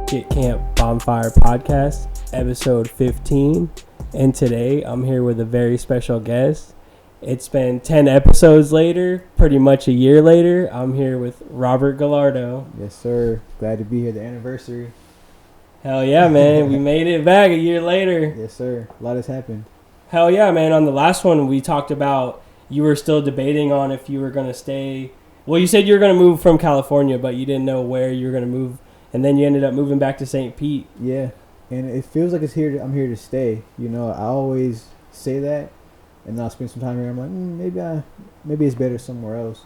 Jit Camp Bonfire Podcast, episode 15. And today I'm here with a very special guest. It's been 10 episodes later, pretty much a year later. I'm here with Robert Gallardo. Yes, sir. Glad to be here. The anniversary. Hell yeah, man. We made it back a year later. Yes, sir. A lot has happened. Hell yeah, man. On the last one, we talked about you were still debating on if you were going to stay. Well, you said you were going to move from California, but you didn't know where you were going to move. And then you ended up moving back to St. Pete. Yeah. And it feels like I'm here to stay. You know, I always say that. And then I'll spend some time here. I'm like, maybe it's better somewhere else.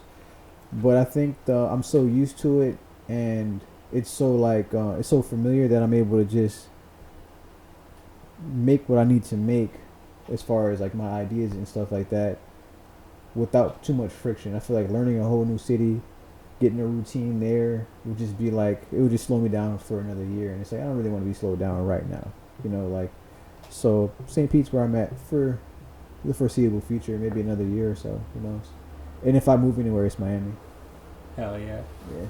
But I think I'm so used to it. And it's so it's so familiar that I'm able to just make what I need to make as far as like my ideas and stuff like that without too much friction. I feel like learning a whole new city, getting a routine there would just be like, it would just slow me down for another year. And it's like, I don't really want to be slowed down right now. You know, like, so St. Pete's where I'm at for the foreseeable future, maybe another year or so, who knows. And if I move anywhere, it's Miami. Hell yeah. Yeah.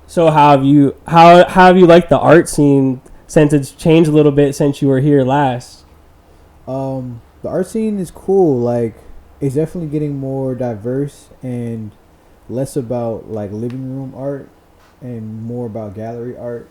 So how have you liked the art scene since it's changed a little bit since you were here last? The art scene is cool. Like, it's definitely getting more diverse and less about like living room art and more about gallery art.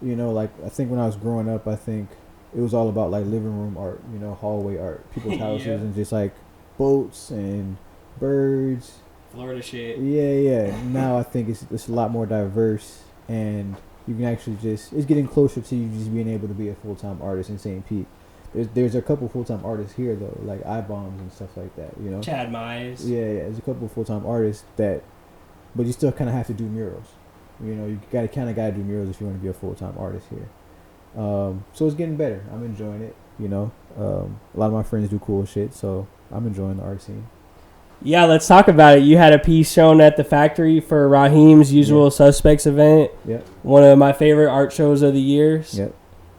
You know, like I think when I was growing up, I think it was all about like living room art, you know, hallway art, people's houses Yeah. and just like boats and birds. Florida shit. Yeah. Now I think it's a lot more diverse, and you can actually it's getting closer to you just being able to be a full-time artist in St. Pete. There's a couple full-time artists here though, like iBombs and stuff like that, you know. Chad Mize. Yeah. There's a couple full-time artists but you still kind of have to do murals. You know, you gotta do murals if you want to be a full-time artist here. So it's getting better. I'm enjoying it. You know, a lot of my friends do cool shit, so I'm enjoying the art scene. Yeah, let's talk about it. You had a piece shown at the factory for Raheem's Usual Suspects event. Yep. One of my favorite art shows of the years. Yep.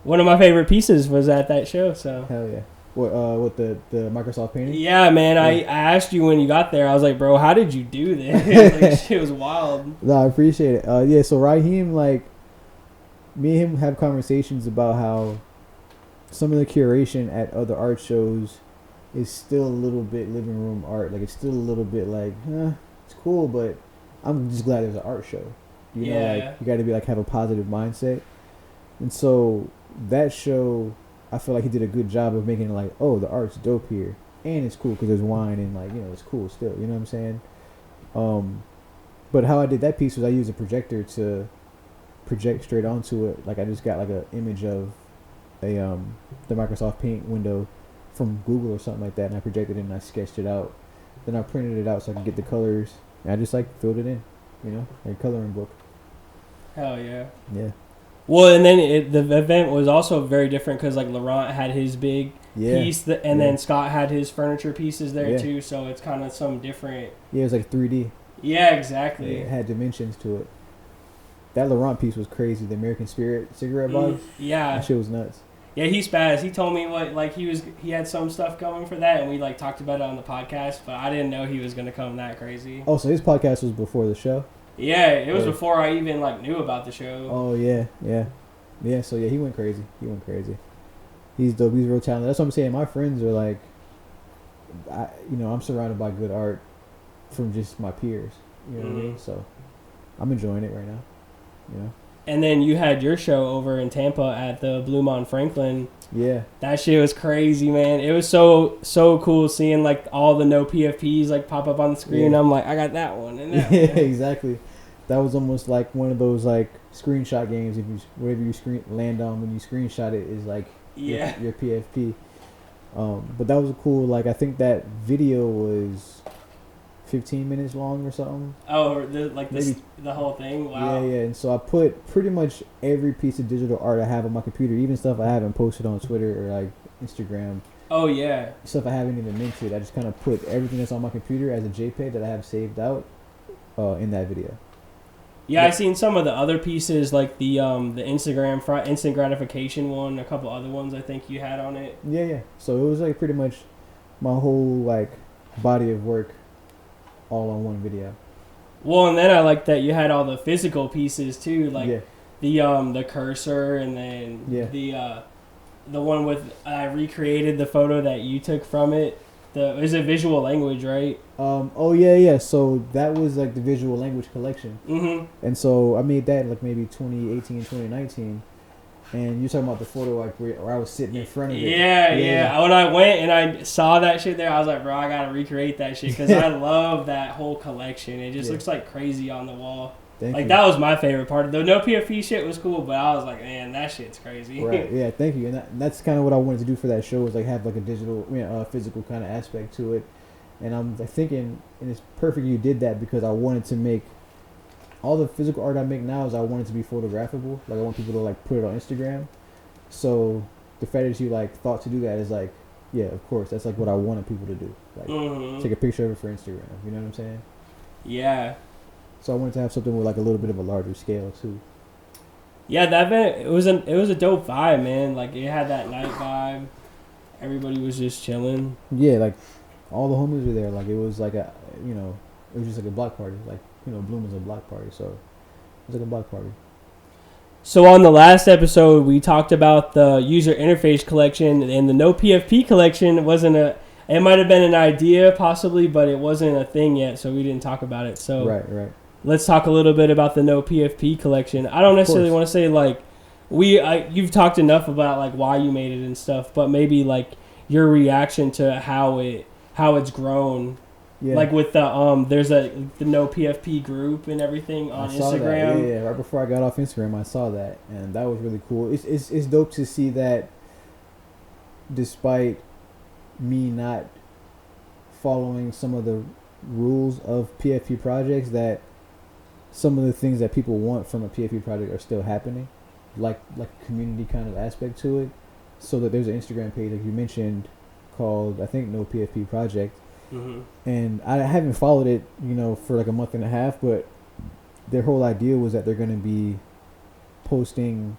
One of my favorite pieces was at that show. So. Hell yeah. What the Microsoft painting? Yeah, man. I asked you when you got there. I was like, bro, how did you do this? Like, shit was wild. No, I appreciate it. Yeah. So Raheem, like, me and him have conversations about how some of the curation at other art shows is still a little bit living room art. Like, it's still a little bit like, it's cool, but I'm just glad there's an art show. You know, like, you got to be like, have a positive mindset. And so that show, I feel like he did a good job of making it like, oh, the art's dope here. And it's cool because there's wine and, like, you know, it's cool still. You know what I'm saying? But how I did that piece was I used a projector to project straight onto it. Like, I just got like an image of the Microsoft Paint window from Google or something like that, and I projected it and I sketched it out. Then I printed it out so I could get the colors, and I just like filled it in, you know, like a coloring book. Hell yeah. Yeah. Well, and then the event was also very different because like Laurent had his big piece, then Scott had his furniture pieces there too. So it's kind of some different. Yeah, it was like 3D. Yeah, exactly. Yeah, it had dimensions to it. That Laurent piece was crazy. The American Spirit cigarette box. Yeah. That shit was nuts. Yeah, he's spaz. He told me he had some stuff going for that, and we like talked about it on the podcast. But I didn't know he was gonna come that crazy. Oh, so his podcast was before the show? Yeah, it was before I even like knew about the show. Oh yeah. So yeah, he went crazy. He's dope. He's real talented. That's what I'm saying. My friends are like, I'm surrounded by good art from just my peers. You know what I mean? So I'm enjoying it right now. You know. And then you had your show over in Tampa at the Bloom on Franklin. Yeah. That shit was crazy, man. It was so cool seeing like all the no PFPs like pop up on the screen. Yeah. I'm like, I got that one and that one. Yeah, exactly. That was almost like one of those like screenshot games. If you whatever you land on when you screenshot it is like your PFP. But that was a cool. Like, I think that video was 15 minutes long or something. Oh, the whole thing? Wow. Yeah. And so I put pretty much every piece of digital art I have on my computer, even stuff I haven't posted on Twitter or like Instagram. Oh, yeah. Stuff I haven't even minted. I just kind of put everything that's on my computer as a JPEG that I have saved out in that video. Yeah, I seen some of the other pieces, like the Instagram instant gratification one, a couple other ones I think you had on it. Yeah. So it was like pretty much my whole like body of work all on one video. Well, and then I like that you had all the physical pieces too, like the cursor, and then the one with I recreated the photo that you took from it. Is it visual language, right? Yeah. So that was like the visual language collection. Mm-hmm. And so I made that like maybe 2018, 2019. And you're talking about the photo like where I was sitting in front of it. Yeah. When I went and I saw that shit there, I was like, bro, I gotta recreate that shit because I love that whole collection. It just looks like crazy on the wall. Thank you. That was my favorite part. The no PFP shit was cool, but I was like, man, that shit's crazy. Right. Yeah. Thank you. And that's kind of what I wanted to do for that show was like have like a digital, physical kind of aspect to it. And I'm thinking, and it's perfect you did that because I wanted to make all the physical art I make now is I want it to be photographable. Like I want people to like put it on Instagram. So the fact that you like thought to do that is like, yeah, of course, that's like what I wanted people to do. Like take a picture of it for Instagram. You know what I'm saying? Yeah. So I wanted to have something with like a little bit of a larger scale too. Yeah, that event it was a dope vibe, man. Like it had that night vibe. Everybody was just chilling. Yeah, like all the homies were there. Like it was like it was just like a block party. Like Bloom is a block party, so it was like a block party. So on the last episode, we talked about the user interface collection, and the no PFP collection it might have been an idea possibly, but it wasn't a thing yet, so we didn't talk about it. So right. Let's talk a little bit about the no PFP collection. I don't necessarily want to say like you've talked enough about like why you made it and stuff, but maybe like your reaction to how it's grown. Yeah. Like with there's the no PFP group and everything on Instagram. Yeah. Right before I got off Instagram, I saw that, and that was really cool. It's dope to see that, despite me not following some of the rules of PFP projects, that some of the things that people want from a PFP project are still happening, like a community kind of aspect to it. So that there's an Instagram page like you mentioned called I think No PFP Project. Mm-hmm. And I haven't followed it, for like a month and a half, but their whole idea was that they're going to be posting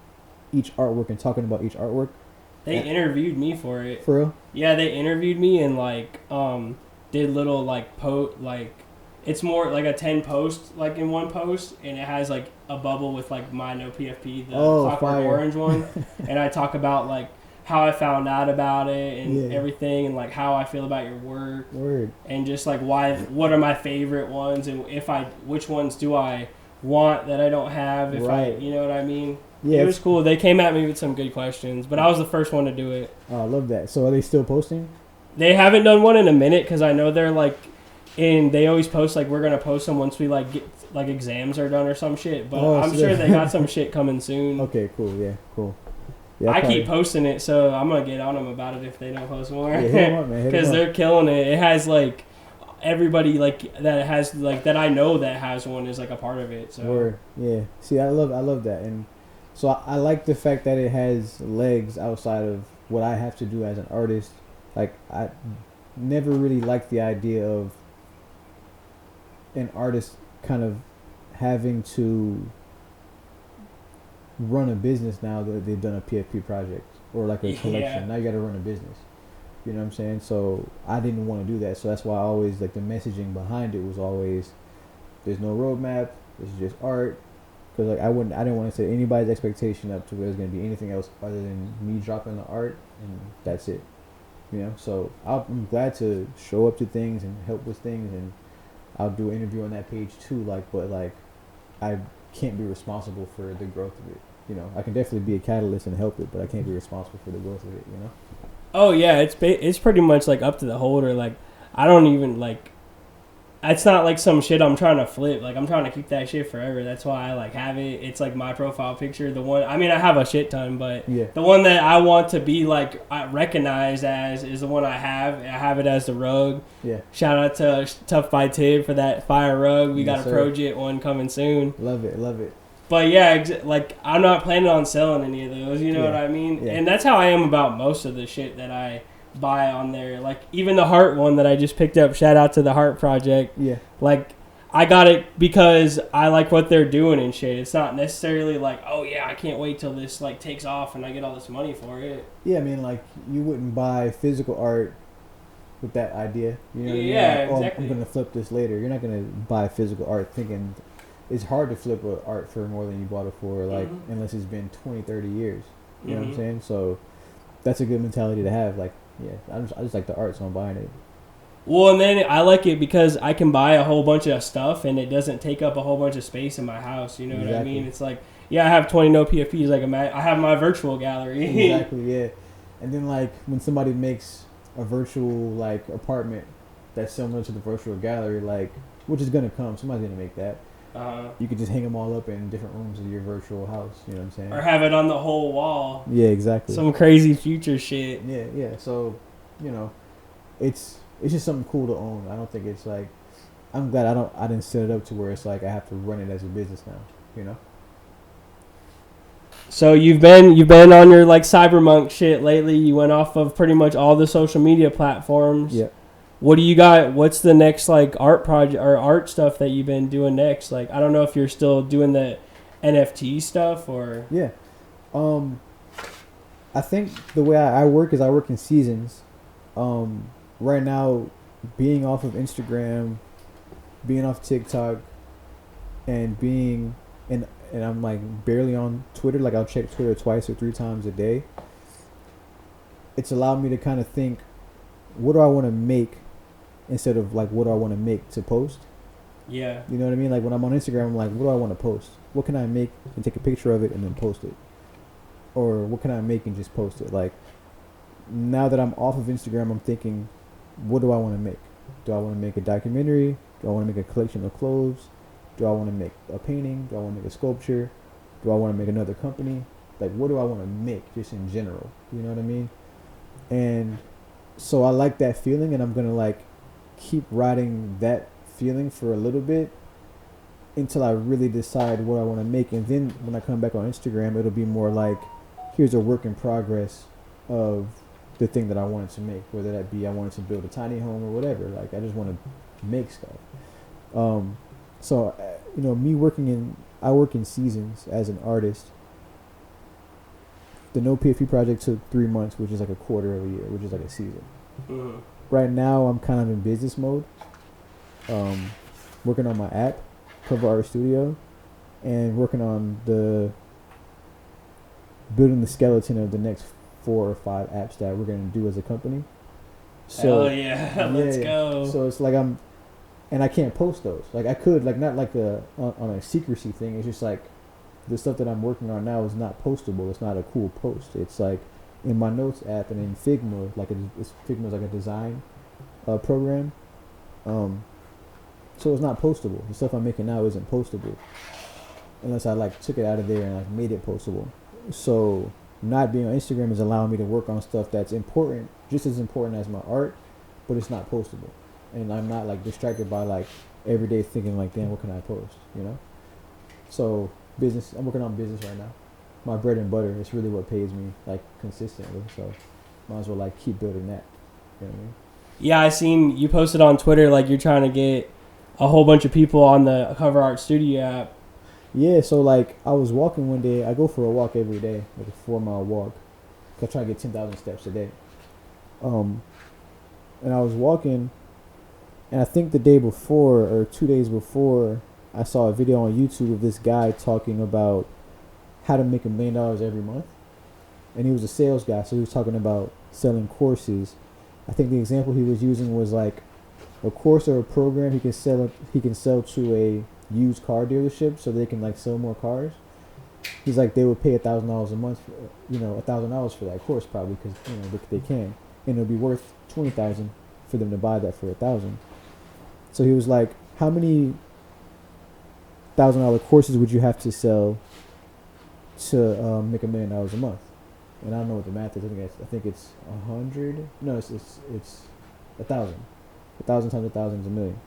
each artwork and talking about each artwork. They interviewed me for it. For real? Yeah, they interviewed me and did little it's more like a 10 post like in one post, and it has like a bubble with like my no PFP, the clockwork orange one, and I talk about like how I found out about it and everything, and like how I feel about your work. Word. And just like what are my favorite ones, and which ones do I want that I don't have, you know what I mean? Yeah, it was cool. They came at me with some good questions, but I was the first one to do it. Oh, I love that. So are they still posting? They haven't done one in a minute because I know they're like, and they always post like we're gonna post them once we like get like exams are done or some shit. But I'm sure they got some shit coming soon. Okay, cool. Yeah, cool. Yeah, I keep posting it, so I'm gonna get on them about it if they don't post more. Yeah, hit them up, man. Because they're killing it. It has like everybody like that has like that I know that has one is like a part of it. So Word. Yeah. See, I love that, and so I like the fact that it has legs outside of what I have to do as an artist. Like I never really liked the idea of an artist kind of having to run a business now that they've done a PFP project or like a collection. Now you got to run a business. You know what I'm saying? So I didn't want to do that. So that's why I always like the messaging behind it was always there's no roadmap. It's just art. Because like I didn't want to set anybody's expectation up to where there's going to be anything else other than me dropping the art and that's it. So I'm glad to show up to things and help with things, and I'll do an interview on that page too. But I can't be responsible for the growth of it. I can definitely be a catalyst and help it, but I can't be responsible for the growth of it. Oh yeah, it's pretty much like up to the holder. Like I don't even like. It's not like some shit I'm trying to flip. Like I'm trying to keep that shit forever. That's why I like have it. It's like my profile picture. The one I have a shit ton, but the one that I want to be like recognized as is the one I have. I have it as the rug. Yeah. Shout out to Tough by Tid for that fire rug. We got a Project one coming soon. Love it. But yeah, like I'm not planning on selling any of those. You know what I mean? Yeah. And that's how I am about most of the shit that I buy on there. Like even the heart one that I just picked up, shout out to the Heart Project. Yeah. Like I got it because I like what they're doing and shit. It's not necessarily like, oh yeah, I can't wait till this like takes off and I get all this money for it. Yeah, I mean like you wouldn't buy physical art with that idea. You know what I mean? Yeah, like, exactly. I'm gonna flip this later. You're not gonna buy physical art thinking it's hard to flip a art for more than you bought it for, like unless it's been 20, 30 years. You know what I'm saying? So that's a good mentality to have. Like, yeah, I just like the art, so I'm buying it. Well, and then I like it because I can buy a whole bunch of stuff and it doesn't take up a whole bunch of space in my house. You know what I mean? It's like, yeah, I have 20 no PFPs. Like, I have my virtual gallery. Exactly, yeah. And then, like, when somebody makes a virtual, like, apartment that's similar to the virtual gallery, like, which is going to come. Somebody's going to make that. You could just hang them all up in different rooms of your virtual house. You know what I'm saying? Or have it on the whole wall. Yeah, exactly. Some crazy future shit. Yeah. So, you know, it's just something cool to own. I don't think it's like, I'm glad I didn't set it up to where it's like I have to run it as a business now. You know. So you've been on your like cybermonk shit lately. You went off of pretty much all the social media platforms. Yeah. What do you got? What's the next like art project or art stuff that you've been doing next? Like, I don't know if you're still doing the NFT stuff or. Yeah. I think the way I work is I work in seasons. Right now, being off of Instagram, being off TikTok, and being and I'm like barely on Twitter. Like, I'll check Twitter twice or three times a day. It's allowed me to kind of think, what do I want to make instead of like what do I want to make to post. Yeah. You know what I mean? Like, when I'm on Instagram, I'm like, what do I want to post? What can I make and take a picture of it and then post it? Or what can I make and just post it? Like, now that I'm off of Instagram, I'm thinking, what do I want to make? Do I want to make a documentary? Do I want to make a collection of clothes? Do I want to make a painting? Do I want to make a sculpture? Do I want to make another company? Like, what do I want to make just in general? You know what I mean? And so I like that feeling, and I'm going to like keep riding that feeling for a little bit until I really decide what I want to make. And then when I come back on Instagram, it'll be more like, here's a work in progress of the thing that I wanted to make, whether that be I wanted to build a tiny home or whatever. Like, I just want to make stuff. So, you know, I work in seasons as an artist. The No PFP project took 3 months, which is like a quarter of a year, which is like a season. Right now, I'm kind of in business mode. Working on my app, Cover Art Studio, and working on building the skeleton of the next 4 or 5 apps that we're going to do as a company. So, hell yeah, let's go. So it's like and I can't post those. Like, I could, like, not like on a secrecy thing. It's just like the stuff that I'm working on now is not postable. It's not a cool post. It's like in my notes app and in Figma, like Figma's like a design program. So it's not postable. The stuff I'm making now isn't postable unless I like took it out of there and like made it postable. So not being on Instagram is allowing me to work on stuff that's important, just as important as my art, but it's not postable. And I'm not like distracted by like every day thinking like, damn, what can I post? You know? So I'm working on business right now. My bread and butter is really what pays me like consistently. So might as well like keep building that. You know what I mean? Yeah, I seen you posted on Twitter like you're trying to get a whole bunch of people on the Cover Art Studio app. Yeah, so like I was walking one day. I go for a walk every day, like a 4-mile walk. I try to get 10,000 steps a day. And I was walking, and I think the day before or 2 days before, I saw a video on YouTube of this guy talking about how to make $1 million every month. And he was a sales guy, so he was talking about selling courses. I think the example he was using was like a course or a program he can sell to a used car dealership so they can like sell more cars. He's like, they would pay $1,000 a month, $1,000 for that course probably because they can, and it'll be worth $20,000 for them to buy that for $1,000. So he was like, how many $1,000 courses would you have to sell to make $1 million a month? And I don't know what the math is. I think it's 100. No, it's 1,000. 1,000 times 1,000 is $1 million.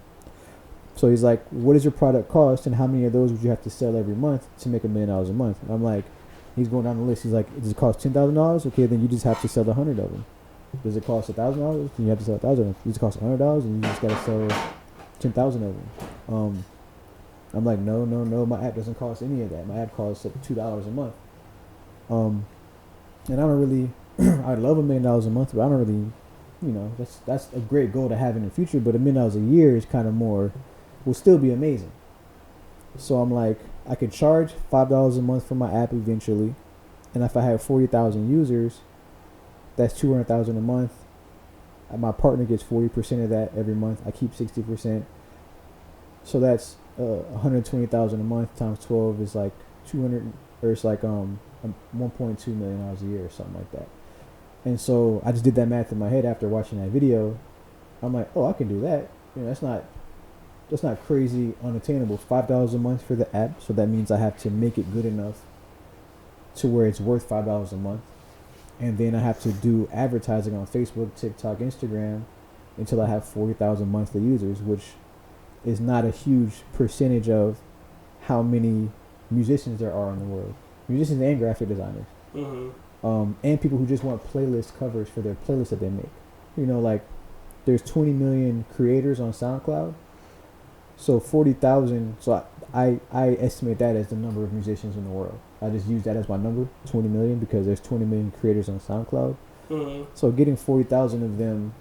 So he's like, what does your product cost, and how many of those would you have to sell every month to make $1 million a month? And I'm like, he's going down the list. He's like, does it cost $10,000? Okay, then you just have to sell 100 of them. Does it cost $1,000? Then you have to sell 1,000. Does it cost $100? And you just gotta sell 10,000 of them. I'm like, no. My app doesn't cost any of that. My app costs like $2 a month. And I don't really. I'd love $1 million a month, but I don't really. That's a great goal to have in the future. But $1 million a year is kind of more. Will still be amazing. So I'm like, I could charge $5 a month for my app eventually, and if I have 40,000 users, that's 200,000 a month. My partner gets 40% of that every month. I keep 60%. So that's 120,000 a month times 12 is like 200, or it's like 1.2 million dollars a year or something like that. And so I just did that math in my head after watching that video. I'm like, oh, I can do that. You know, that's not crazy unattainable. $5 a month for the app, so that means I have to make it good enough to where it's worth $5 a month, and then I have to do advertising on Facebook, TikTok, Instagram until I have 40,000 monthly users, which is not a huge percentage of how many musicians there are in the world. Musicians and graphic designers. And people who just want playlist covers for their playlists that they make. You know, like there's 20 million creators on SoundCloud. So 40,000, so I estimate that as the number of musicians in the world. I just use that as my number, 20 million, because there's 20 million creators on SoundCloud. So getting 40,000 of them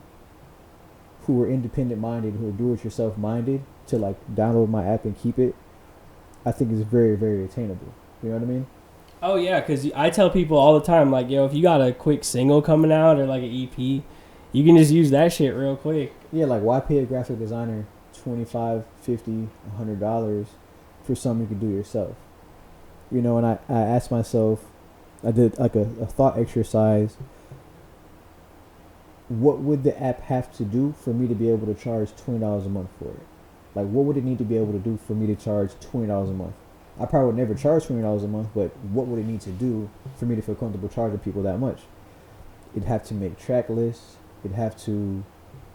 who are independent minded, who are do-it-yourself minded, to like download my app and keep it, I think is very, very attainable. You know what I mean? Oh yeah, because I tell people all the time, like, yo, if you got a quick single coming out or like an EP, you can just use that shit real quick. Yeah, like why pay a graphic designer $25, $50, $100 for something you can do yourself? You know, and I asked myself, I did like a thought exercise. What would the app have to do for me to be able to charge $20 a month for it? Like, what would it need to be able to do for me to charge $20 a month? I probably would never charge $20 a month, but what would it need to do for me to feel comfortable charging people that much? It'd have to make track lists. It'd have to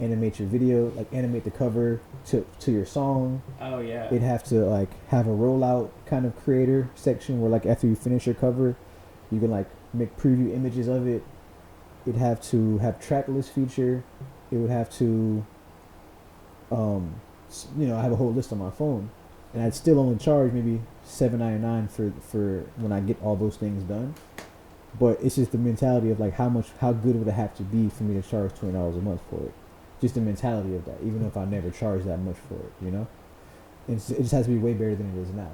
animate your video, like animate the cover to your song. Oh yeah. It'd have to like have a rollout kind of creator section where like after you finish your cover, you can like make preview images of it. It'd have to have track list feature. It would have to, I have a whole list on my phone, and I'd still only charge maybe $7.99 for when I get all those things done. But it's just the mentality of like how good would it have to be for me to charge $20 a month for it? Just the mentality of that, even if I never charge that much for it, you know? And it just has to be way better than it is now.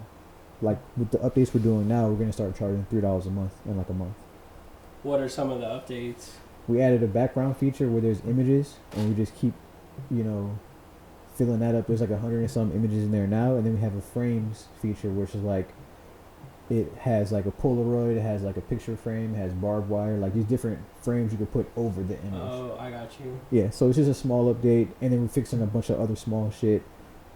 Like with the updates we're doing now, we're gonna start charging $3 a month in like a month. What are some of the updates? We added a background feature where there's images, and we just keep, filling that up. There's like 100 and some images in there now, and then we have a frames feature, which is like, it has like a Polaroid, it has like a picture frame, it has barbed wire, like these different frames you could put over the image. Oh, I got you. Yeah, so it's just a small update, and then we're fixing a bunch of other small shit,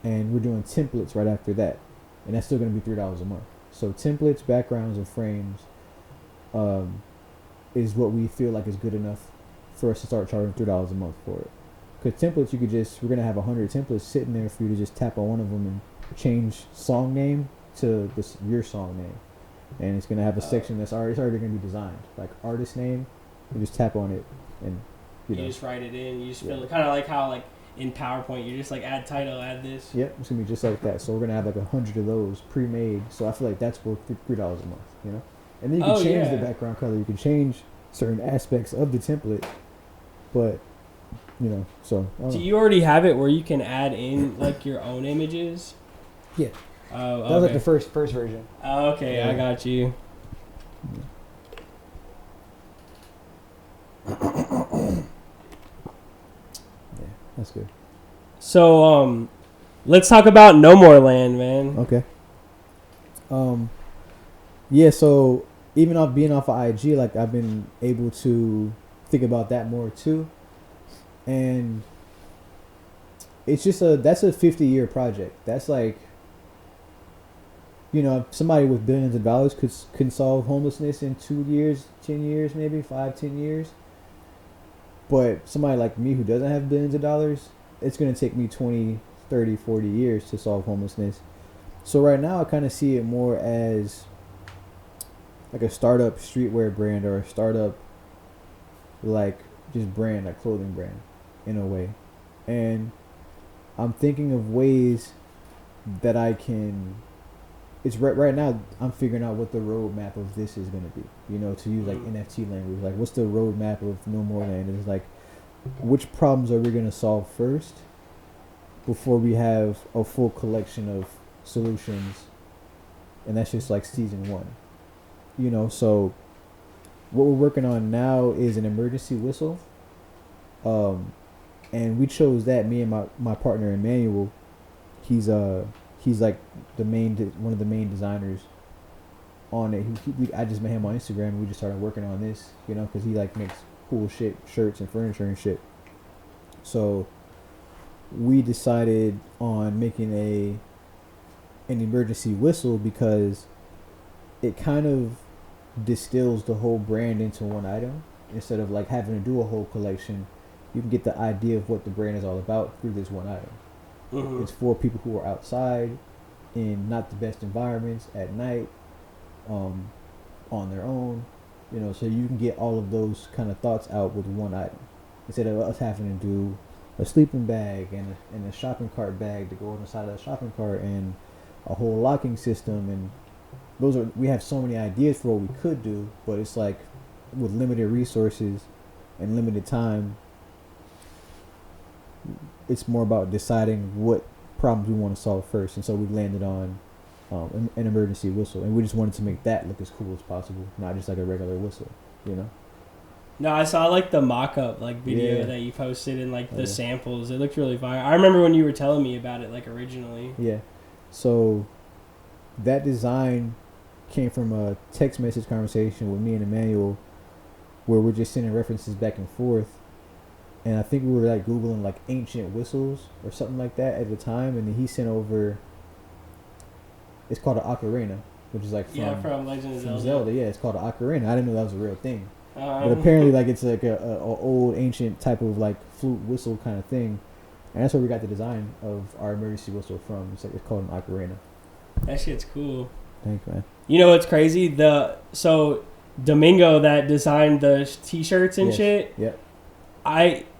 and we're doing templates right after that, and that's still going to be $3 a month. So templates, backgrounds, and frames is what we feel like is good enough for us to start charging $3 a month for it. Because templates, we're going to have 100 templates sitting there for you to just tap on one of them and change song name to your song name. And it's going to have a section it's already going to be designed. Like artist name, you just tap on it and, you just write it in. You just fill it. Kind of like how like in PowerPoint, you just like add title, add this. Yep, it's going to be just like that. So we're going to have like 100 of those pre-made. So I feel like that's worth $3 a month, you know? And then you can change the background color. You can change certain aspects of the template. But, so. Do you already have it where you can add in like your own images? Yeah. Oh, okay. That was like the first version. Oh, okay, yeah. I got you. Yeah, that's good. So, let's talk about No More Land, man. Okay. Yeah, so even being off of IG, like I've been able to think about that more too. And it's just that's a 50-year project. That's like, somebody with billions of dollars could solve homelessness in 2 years, 10 years, maybe 5-10 years. But somebody like me who doesn't have billions of dollars, it's going to take me 20, 30, 40 years to solve homelessness. So right now I kind of see it more as like a startup streetwear brand, or a startup like just brand, like clothing brand in a way. And I'm thinking of ways that I can, it's right now I'm figuring out what the roadmap of this is going to be, to use like NFT language. Like what's the roadmap of No More Land? It's like, which problems are we going to solve first before we have a full collection of solutions and that's just like season 1. You know, so what we're working on now is an emergency whistle. And we chose that. Me and my partner Emmanuel, he's like one of the main designers on it. I just met him on Instagram, and we just started working on this, you know, because he like makes cool shit, shirts and furniture and shit. So we decided on making an emergency whistle because it kind of distills the whole brand into one item. Instead of like having to do a whole collection, you can get the idea of what the brand is all about through this one item. Mm-hmm. It's for people who are outside in not the best environments at night, on their own, you know, so you can get all of those kind of thoughts out with one item instead of us having to do a sleeping bag and a shopping cart bag to go on the side of the shopping cart and a whole locking system. And we have so many ideas for what we could do, but it's like with limited resources and limited time, it's more about deciding what problems we want to solve first. And so we landed on an emergency whistle, and we just wanted to make that look as cool as possible, not just like a regular whistle, you know. No, I saw like the mock-up like video that you posted and like the samples. It looked really fire. I remember when you were telling me about it like originally. Yeah. So that design came from a text message conversation with me and Emmanuel, where we're just sending references back and forth. And I think we were like Googling like ancient whistles or something like that at the time, and then he sent over. It's called an ocarina, which is like from Legend of Zelda. Yeah, it's called an ocarina. I didn't know that was a real thing, but apparently like it's like a old ancient type of like flute whistle kind of thing, and that's where we got the design of our emergency whistle from. It's called an ocarina. That shit's cool. Thanks, man. You know what's crazy? Domingo that designed the t-shirts and shit. Yep.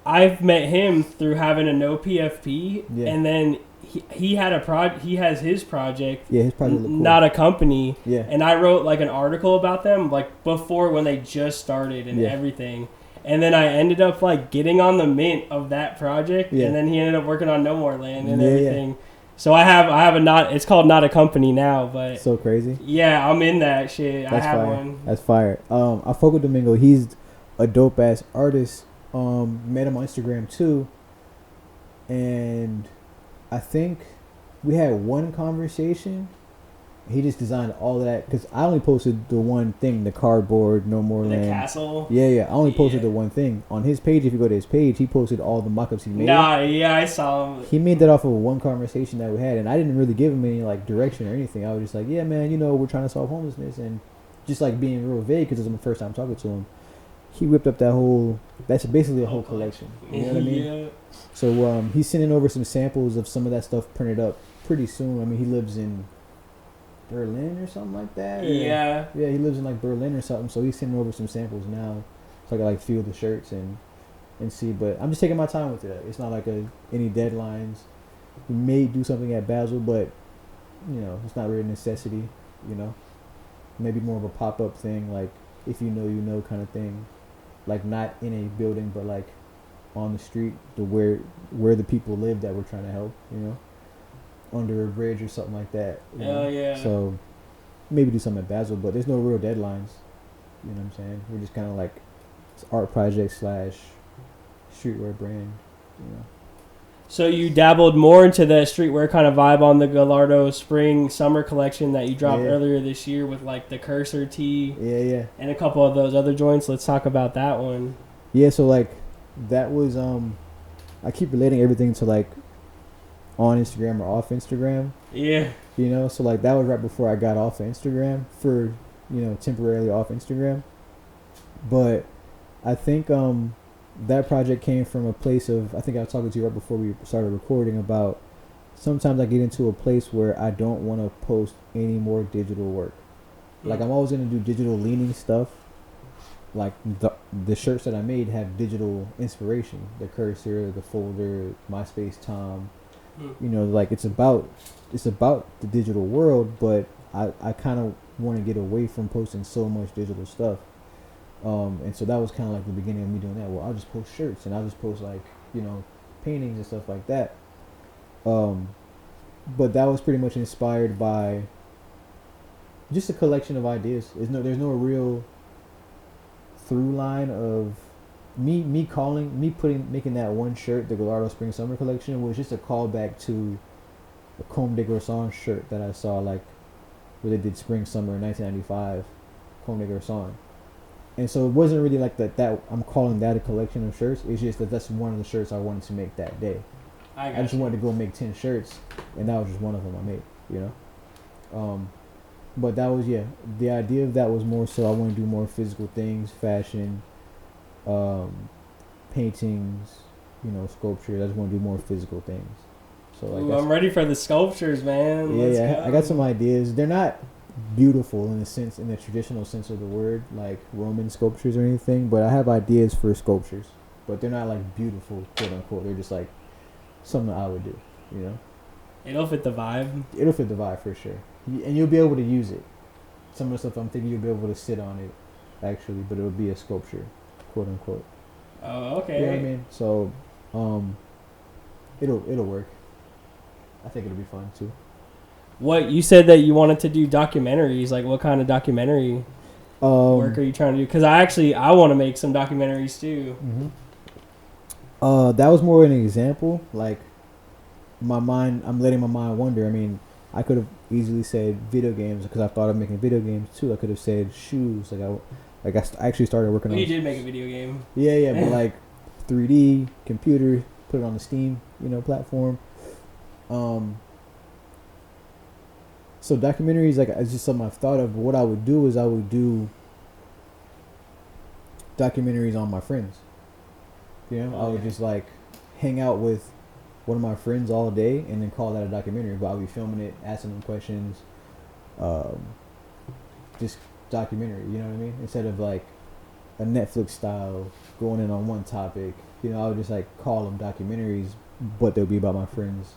I've met him through having a no PFP, and then he has his project. Yeah, his project looked cool. Not a company. Yeah. And I wrote like an article about them like before when they just started and everything. And then I ended up like getting on the mint of that project, and then he ended up working on No More Land and everything. Yeah. So I have it's called Not a Company now, but so crazy. Yeah, I'm in that shit. That's I have fire. one. That's fire. I fuck with Domingo. He's a dope ass artist. Met him on Instagram too, and I think we had one conversation. He just designed all of that because I only posted the one thing, the cardboard, No More Land. The castle. Yeah. I only posted the one thing on his page. If you go to his page, he posted all the mock-ups he made. I saw him. He made that off of one conversation that we had, and I didn't really give him any like direction or anything. I was just like, yeah, man, you know, we're trying to solve homelessness, and just like being real vague because it was my first time talking to him. He whipped up that's basically a whole collection. You know what I mean? Yeah. So he's sending over some samples of some of that stuff printed up pretty soon. I mean, he lives in Berlin or something like that. Yeah, he lives in like Berlin or something. So he's sending over some samples now, so I can like feel the shirts and see. But I'm just taking my time with it. It's not like any deadlines. We may do something at Basel, but you know, it's not really a necessity. You know, maybe more of a pop-up thing, like if you know kind of thing. Like not in a building, but like on the street, where the people live that we're trying to help, you know, under a bridge or something like that. Hell yeah. So maybe do something at Basel, but there's no real deadlines. You know what I'm saying? We're just kind of like art project / streetwear brand, you know. So you dabbled more into the streetwear kind of vibe on the Gallardo spring summer collection that you dropped earlier this year with like the cursor tee. Yeah. And a couple of those other joints. Let's talk about that one. Yeah, so like that was I keep relating everything to like on Instagram or off Instagram. Yeah. You know, so like that was right before I got off of Instagram for, you know, temporarily off Instagram. But I think that project came from a place of, I think I was talking to you right before we started recording about sometimes I get into a place where I don't want to post any more digital work. Like I'm always going to do digital leaning stuff. Like the shirts that I made have digital inspiration. The cursor, the folder, MySpace Tom. You know, like it's about the digital world, but I kind of want to get away from posting so much digital stuff. And so that was kind of like the beginning of me doing that. Well, I'll just post shirts and I'll just post like, you know, paintings and stuff like that. But that was pretty much inspired by just a collection of ideas. There's no real through line of making that one shirt, the Gallardo Spring Summer collection, was just a callback to a Comme des Garçons shirt that I saw, like where they did Spring Summer 1995, Comme des Garçons. And so it wasn't really like that I'm calling that a collection of shirts. It's just that's one of the shirts I wanted to make that day. I just wanted to go make 10 shirts, and that was just one of them I made, you know. But that was, the idea of that was more so I want to do more physical things, fashion, paintings, you know, sculpture. I just want to do more physical things. So like, I'm ready for the sculptures, man. I got some ideas. They're not beautiful in the traditional sense of the word, like Roman sculptures or anything, but I have ideas for sculptures, but they're not like beautiful, quote unquote. They're just like something I would do, you know. It'll fit the vibe. It'll fit the vibe for sure, and you'll be able to use it. Some of the stuff I'm thinking you'll be able to sit on it, actually, but it'll be a sculpture, quote unquote. Oh, okay. You know what I mean? So, it'll work. I think it'll be fun too. What you said that you wanted to do documentaries, like what kind of documentary work are you trying to do? Because I want to make some documentaries too. Mm-hmm. That was more an example. Like I'm letting my mind wander. I mean, I could have easily said video games because I thought of making video games too. I could have said shoes. I actually started working on. You did make a video game. Yeah, but like 3D computer, put it on the Steam, you know, platform. So documentaries, like, it's just something I've thought of. But what I would do is I would do documentaries on my friends. You know, I would just like hang out with one of my friends all day and then call that a documentary. But I'll be filming it, asking them questions, just documentary. You know what I mean? Instead of like a Netflix style going in on one topic. You know, I would just like call them documentaries, but they'll be about my friends,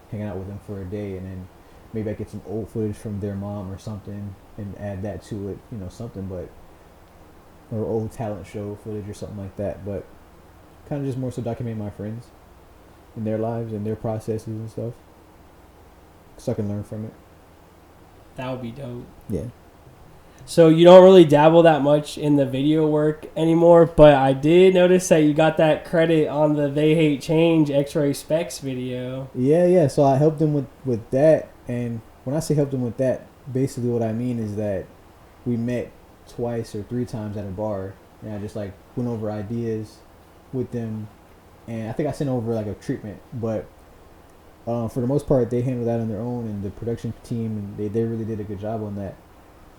hanging out with them for a day, and then maybe I get some old footage from their mom or something and add that to it, you know, or old talent show footage or something like that. But kind of just more so documenting my friends and their lives and their processes and stuff, so I can learn from it. That would be dope. Yeah. So you don't really dabble that much in the video work anymore, but I did notice that you got that credit on the They Hate Change X-Ray Specs video. Yeah. So I helped them with that, and when I say helped them with that, basically what I mean is that we met twice or three times at a bar, and I just like went over ideas with them, and I think I sent over like a treatment, but for the most part they handled that on their own, and the production team, and they really did a good job on that.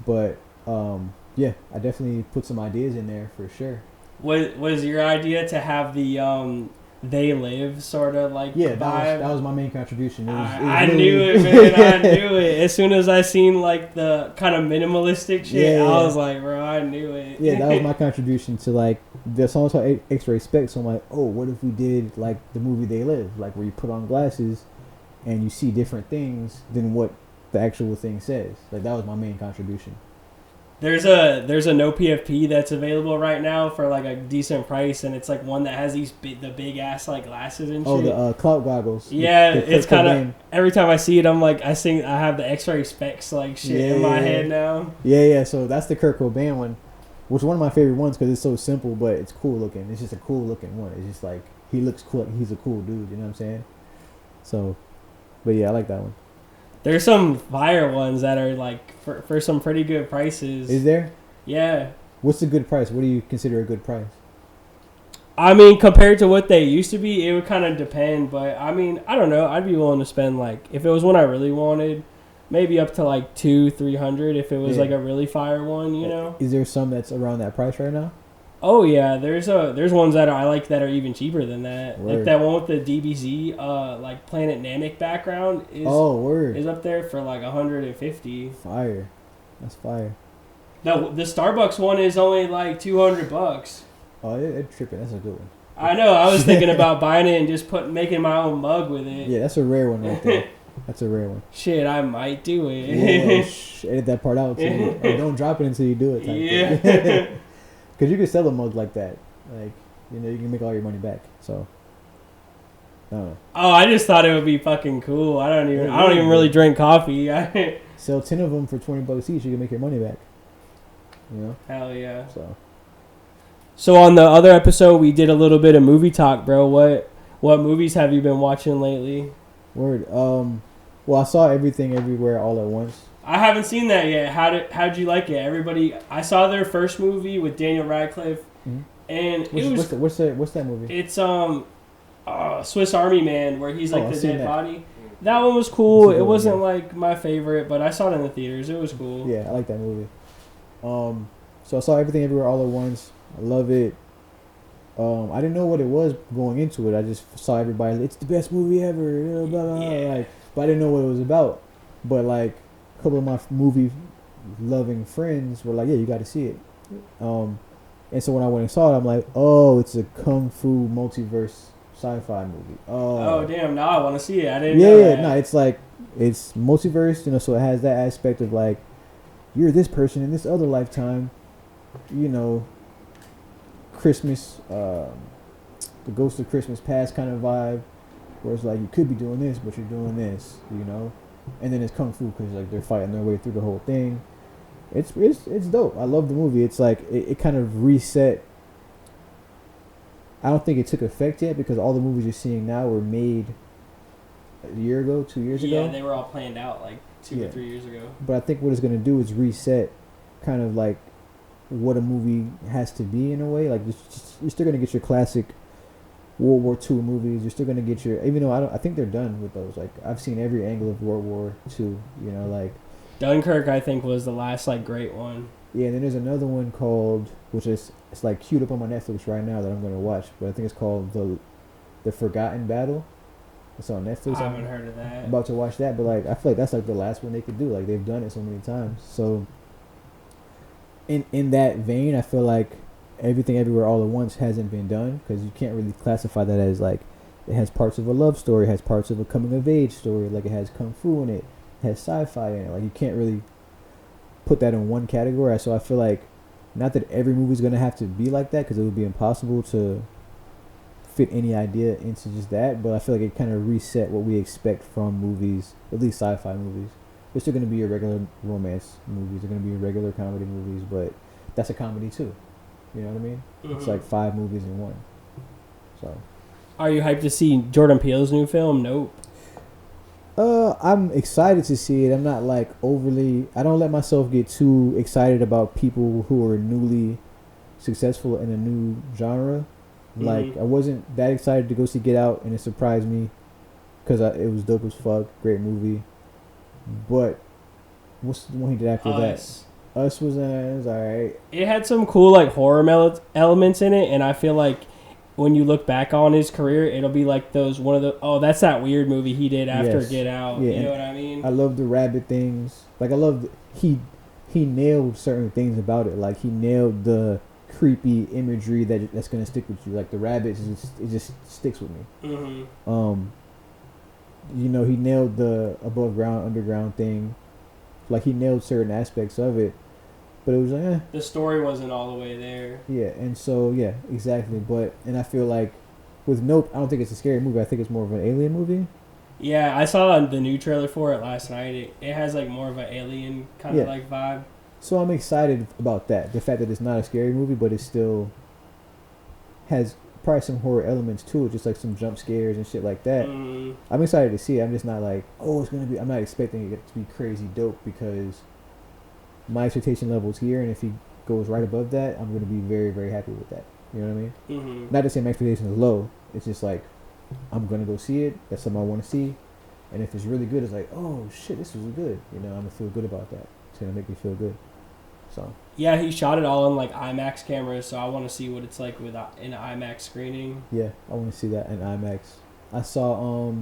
But I definitely put some ideas in there for sure. Was your idea to have the They Live sort of like vibe? That was my main contribution. I knew it, man. I knew it. As soon as I seen like the kind of minimalistic shit, I was like, bro, I knew it. Yeah, that was my contribution to like the song called X-Ray Specs. So I'm like, oh, what if we did like the movie They Live, like where you put on glasses and you see different things than what the actual thing says. Like that was my main contribution. There's a no PFP that's available right now for like a decent price, and it's like one that has the big ass like glasses and shit. Oh, the clout goggles. Yeah, it's kind of every time I see it, I'm like I have the X-Ray Specs like shit in my head now. Yeah. So that's the Kurt Cobain one, which is one of my favorite ones because it's so simple, but it's cool looking. It's just a cool looking one. It's just like he looks cool. He's a cool dude. You know what I'm saying? So, but yeah, I like that one. There's some fire ones that are like for some pretty good prices. Is there? Yeah. What's a good price? What do you consider a good price? I mean, compared to what they used to be, it would kind of depend. But I mean, I don't know. I'd be willing to spend like, if it was one I really wanted, maybe up to like $200-$300 if it was like a really fire one, you know? Is there some that's around that price right now? Oh yeah, there's ones that I like that are even cheaper than that. Word. Like that one with the DBZ, like Planet Namek background is is up there for like $150. Fire, that's fire. The Starbucks one is only like $200. Oh, it's tripping. That's a good one. I know. I was thinking about buying it and just making my own mug with it. Yeah, that's a rare one right there. That's a rare one. Shit, I might do it. Yeah, edit that part out too. Or don't drop it until you do it. Yeah. Because you can sell a mug like that. Like, you know, you can make all your money back. So, I don't know. Oh, I just thought it would be fucking cool. I don't even really drink coffee. Sell 10 of them for $20 each. You can make your money back. You know. Hell yeah. So on the other episode, we did a little bit of movie talk, bro. What movies have you been watching lately? Word. Well, I saw Everything Everywhere All at Once. I haven't seen that yet. How'd you like it? Everybody, I saw their first movie with Daniel Radcliffe, and What's that movie? It's Swiss Army Man, where he's like the dead that. body. That one was cool. It wasn't like my favorite, but I saw it in the theaters. It was cool. Yeah, I like that movie. So I saw Everything Everywhere All at Once. I love it. I didn't know what it was going into it. I just saw everybody. It's the best movie ever. Blah, blah, blah. Yeah. But I didn't know what it was about. But like a couple of my movie loving friends were like, "Yeah, you got to see it." And so when I went and saw it, I'm like, "Oh, it's a kung fu multiverse sci-fi movie." Oh damn! Now I want to see it. I didn't know that. No, it's like it's multiverse. You know, so it has that aspect of like you're this person in this other lifetime. You know. Christmas, the Ghost of Christmas Past kind of vibe, where it's like you could be doing this, but you're doing this, you know. And then it's kung fu because like they're fighting their way through the whole thing. It's dope. I love the movie. It's like it kind of reset. I don't think it took effect yet because all the movies you're seeing now were made a year ago, 2 years ago. Yeah, they were all planned out like 2 or 3 years ago. But I think what it's gonna do is reset, kind of like what a movie has to be in a way. Like you're still gonna get your classic World War II movies. You're still gonna get your, even though I think they're done with those. Like I've seen every angle of World War II. You know, like Dunkirk, I think was the last like great one. Yeah, and then there's another one called, which is it's like queued up on my Netflix right now that I'm gonna watch. But I think it's called the Forgotten Battle. It's on Netflix. I haven't heard of that. I'm about to watch that, but like I feel like that's like the last one they could do. Like they've done it so many times. So in that vein, I feel like Everything Everywhere All at Once hasn't been done because you can't really classify that as like it has parts of a love story, it has parts of a coming of age story, like it has kung fu in it, it has sci-fi in it. Like you can't really put that in one category. So I feel like not that every movie's gonna have to be like that because it would be impossible to fit any idea into just that. But I feel like it kind of reset what we expect from movies, at least sci-fi movies. There's still going to be irregular romance movies. There's going to be irregular comedy movies, but that's a comedy too. You know what I mean? Mm-hmm. It's like 5 movies in one. So, are you hyped to see Jordan Peele's new film? Nope. I'm excited to see it. I'm not like overly. I don't let myself get too excited about people who are newly successful in a new genre. Mm-hmm. Like I wasn't that excited to go see Get Out, and it surprised me because it was dope as fuck. Great movie. But what's the one he did after that? Us was alright. It had some cool like horror elements in it, and I feel like when you look back on his career, it'll be like that's that weird movie he did after Get Out. Yeah, you know what I mean? I love the rabbit things. Like I love he nailed certain things about it. Like he nailed the creepy imagery that's gonna stick with you. Like the rabbits, it just sticks with me. Mm-hmm. You know, he nailed the above ground, underground thing. Like, he nailed certain aspects of it. But it was like, the story wasn't all the way there. Yeah, and so, yeah, exactly. And I feel like with Nope, I don't think it's a scary movie. I think it's more of an alien movie. Yeah, I saw the new trailer for it last night. It has, like, more of an alien kind of, like, vibe. So I'm excited about that. The fact that it's not a scary movie, but it still has probably some horror elements to it, just like some jump scares and shit like that. I'm excited to see it. I'm just not like, oh, it's gonna be. I'm not expecting it to be crazy dope because my expectation level is here, and if he goes right above that, I'm gonna be very, very happy with that. You know what I mean? Mm-hmm. Not to say my expectation is low. It's just like I'm gonna go see it. That's something I want to see, and if it's really good, it's like, oh shit, this was good. You know, I'm gonna feel good about that. It's gonna make me feel good. So. Yeah, he shot it all in like IMAX cameras, so I want to see what it's like with an IMAX screening. Yeah, I want to see that in IMAX. I saw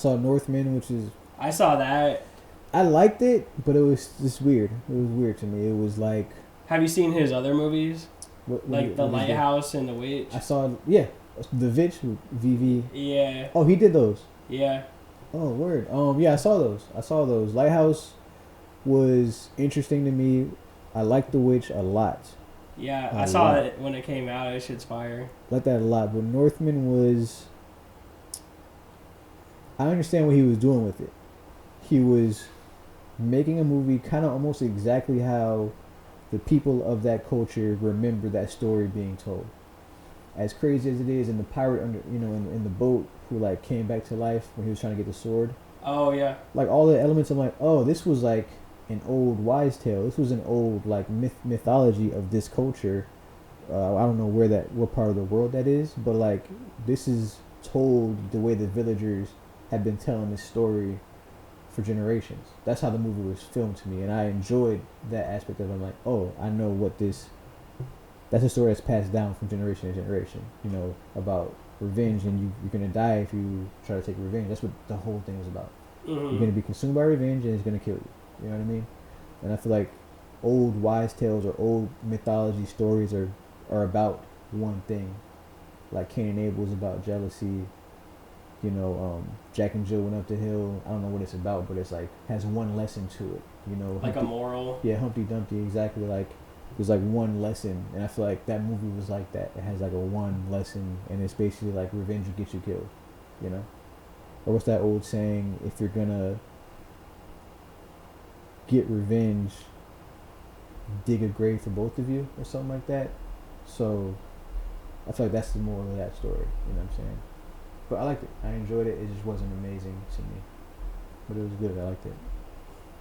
Northman, which is. I saw that. I liked it, but it was just weird. It was weird to me. It was like. Have you seen his other movies? Like The Lighthouse and The Witch. I saw The Witch, VV. Yeah. Oh, he did those. Yeah. Oh, word. Yeah, I saw those. Lighthouse was interesting to me. I liked The Witch a lot. Yeah, I saw it when it came out. It shit's fire. Like that a lot. But Northman was. I understand what he was doing with it. He was making a movie kind of almost exactly how the people of that culture remember that story being told. As crazy as it is, and the pirate under, in the boat who like came back to life when he was trying to get the sword. Oh yeah. Like all the elements, I'm like, oh, this was like an old wise tale. This was an old like mythology of this culture. I don't know what part of the world that is, but like this is told the way the villagers have been telling this story for generations. That's how the movie was filmed to me, and I enjoyed that aspect of it. I'm like, oh, I know what this. That's a story that's passed down from generation to generation. About revenge, and you're gonna die if you try to take revenge. That's what the whole thing is about. Mm-hmm. You're gonna be consumed by revenge, and it's gonna kill you. You know what I mean? And I feel like old wise tales or old mythology stories are about one thing. Like Cain and Abel is about jealousy. Jack and Jill went up the hill. I don't know what it's about, but it's like has one lesson to it. Like a moral. Yeah, Humpty Dumpty, exactly. Like there's like one lesson, and I feel like that movie was like that. It has like a one lesson, and it's basically like revenge will get you killed. Or what's that old saying? If you're gonna get revenge, dig a grave for both of you, or something like that. So I feel like that's the moral of that story. You know what I'm saying? But I liked it. I enjoyed it. It just wasn't amazing to me, but it was good. I liked it.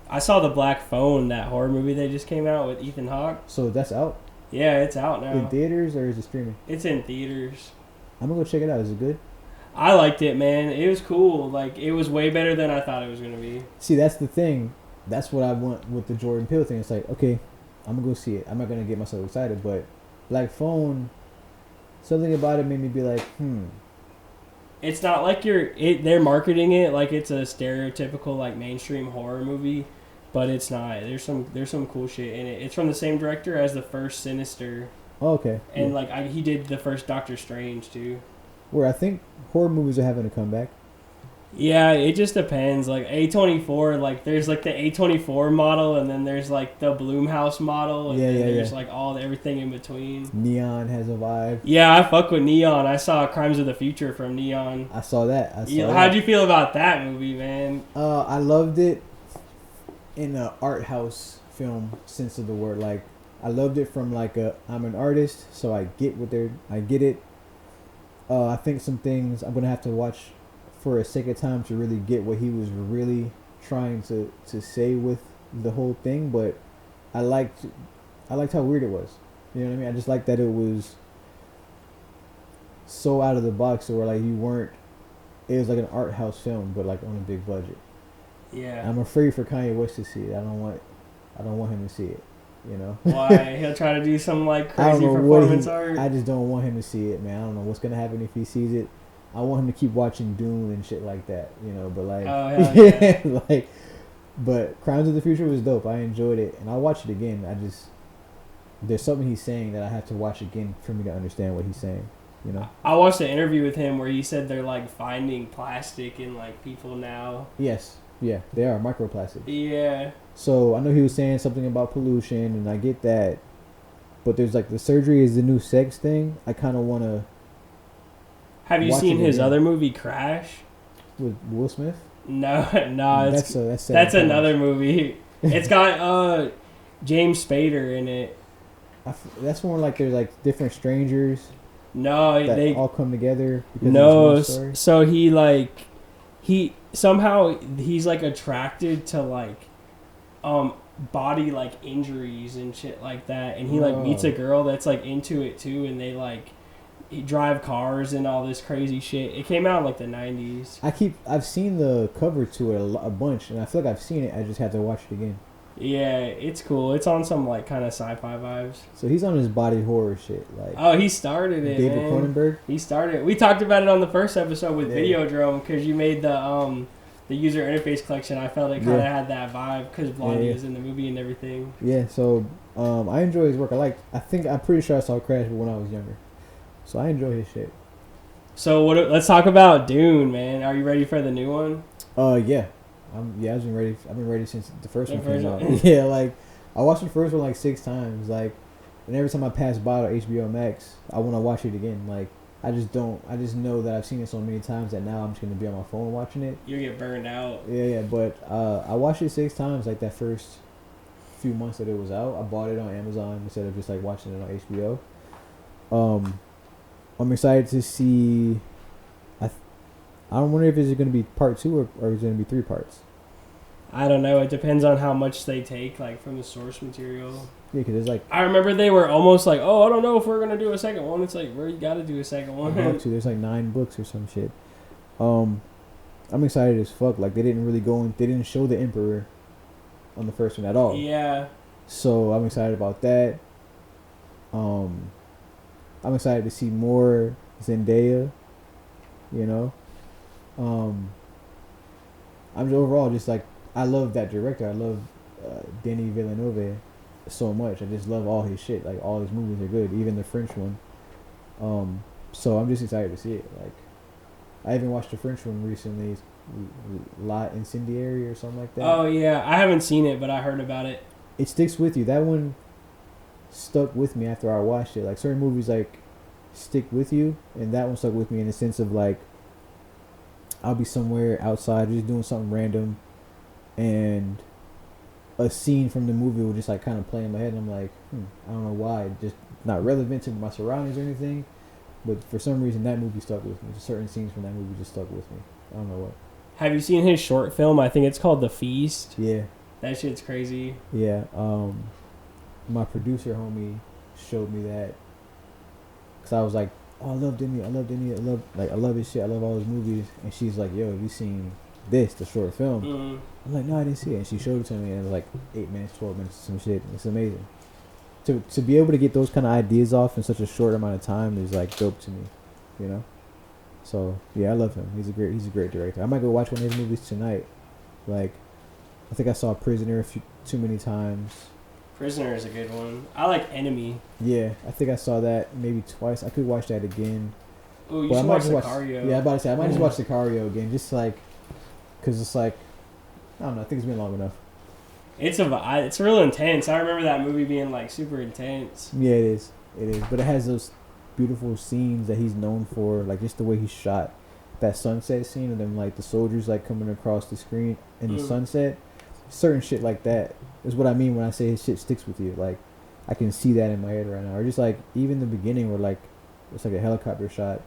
I saw the Black Phone, that horror movie that just came out with Ethan Hawke. So that's out? Yeah, it's out now. In theaters or is it streaming? It's in theaters. I'm gonna go check it out. Is it good? I liked it, man. It was cool. Like, it was way better than I thought it was gonna be. See, that's the thing. That's what I want with the Jordan Peele thing. It's like, okay, I'm gonna go see it. I'm not gonna get myself excited, but Black Phone, something about it made me be like, It's not like they're marketing it like it's a stereotypical like mainstream horror movie, but it's not. There's some cool shit in it. It's from the same director as the first Sinister. Oh, okay. And he did the first Doctor Strange too. Where I think horror movies are having a comeback. Yeah, it just depends. Like A24, like there's like the A24 model, and then there's like the Blumhouse model, and then there's like everything in between. Neon has a vibe. Yeah, I fuck with Neon. I saw Crimes of the Future from Neon. I saw that. How'd you feel about that movie, man? I loved it in an art house film sense of the word. Like I loved it from like I'm an artist, so I get it. I think some things I'm gonna have to watch for a second time to really get what he was really trying to say with the whole thing, but I liked how weird it was. You know what I mean? I just liked that it was so out of the box, or like it was like an art house film, but like on a big budget. Yeah. I'm afraid for Kanye West to see it. I don't want him to see it. Why? He'll try to do some like crazy performance art. I just don't want him to see it, man. I don't know what's gonna happen if he sees it. I want him to keep watching Dune and shit like that, but like, oh, hell yeah. But Crimes of the Future was dope. I enjoyed it, and I'll watch it again. There's something he's saying that I have to watch again for me to understand what he's saying, I watched an interview with him where he said they're like finding plastic in like people now. Yes, yeah, they are microplastics. Yeah. So I know he was saying something about pollution, and I get that, but there's like the surgery is the new sex thing. I kind of want to. Have you seen his other movie, Crash? With Will Smith? No, that's another movie. It's got James Spader in it. That's more like there's like different strangers. No, they all come together. No, so he's like attracted to like body like injuries and shit like that, and he like meets a girl that's like into it too, and they like. Drive cars and all this crazy shit. It came out in like the 90s. I've seen the cover to it a bunch, and I feel like I've seen it. I just have to watch it again. Yeah, it's cool. It's on some like kind of sci-fi vibes. So he's on his body horror shit, like. Oh, he started it. David Cronenberg. He started. We talked about it on the first episode with Videodrome because you made the user interface collection. I felt it kind of had that vibe because Blondie was in the movie and everything. Yeah. So I enjoy his work. I'm pretty sure I saw Crash when I was younger. So I enjoy his shit. So let's talk about Dune, man. Are you ready for the new one? Yeah. I've been ready. I've been ready since the first one came out. Yeah, like I watched the first one like 6 times. Like, and every time I pass by to HBO Max, I want to watch it again. Like, I just don't. I just know that I've seen it so many times that now I'm just gonna be on my phone watching it. You get burned out. Yeah. But I watched it 6 times. Like that first few months that it was out, I bought it on Amazon instead of just like watching it on HBO. I'm excited to see. I don't wonder if it's going to be part 2 or is it going to be 3 parts. I don't know. It depends on how much they take, like, from the source material. Yeah, because it's like... I remember they were almost like, oh, I don't know if we're going to do a second one. It's like, bro, you got to do a second one. There's like 9 books or some shit. I'm excited as fuck. Like, they didn't really they didn't show the Emperor on the first one at all. Yeah. So, I'm excited about that. I'm excited to see more Zendaya, you know? I'm overall just like, I love that director. I love Denis Villeneuve so much. I just love all his shit. Like, all his movies are good, even the French one. So I'm just excited to see it. Like, I even watched the French one recently, La Incendiary or something like that. Oh yeah, I haven't seen it, but I heard about it. It sticks with you. That one stuck with me after I watched it. Like, certain movies like stick with you, and that one stuck with me in the sense of like, I'll be somewhere outside just doing something random, and a scene from the movie will just like kind of play in my head, and I'm like, I don't know why, just not relevant to my surroundings or anything, but for some reason that movie stuck with me. Just certain scenes from that movie just stuck with me. I don't know what. Have you seen his short film? I think it's called The Feast. Yeah. That shit's crazy. Yeah. My producer homie showed me that, cause I was like, oh, I love Denny. I love his shit. I love all his movies. And she's like, yo, have you seen this, the short film? Mm-hmm. I'm like, no, I didn't see it. And she showed it to me, and it was like 8 minutes, 12 minutes, some shit. It's amazing. To be able to get those kind of ideas off in such a short amount of time is like dope to me, you know. So yeah, I love him. He's a great director. I might go watch one of his movies tonight. Like, I think I saw Prisoner too many times. Prisoner is a good one. I like Enemy. Yeah, I think I saw that maybe twice. I could watch that again. Oh, you should watch Sicario. Yeah, I'm about to say I might just watch Sicario again, just like, cause it's like, I don't know. I think it's been long enough. It's real intense. I remember that movie being like super intense. Yeah, it is. It is, but it has those beautiful scenes that he's known for, like just the way he shot that sunset scene of them, like the soldiers like coming across the screen in the sunset. Certain shit like that is what I mean when I say his shit sticks with you. Like, I can see that in my head right now. Or just like even the beginning where like it's like a helicopter shot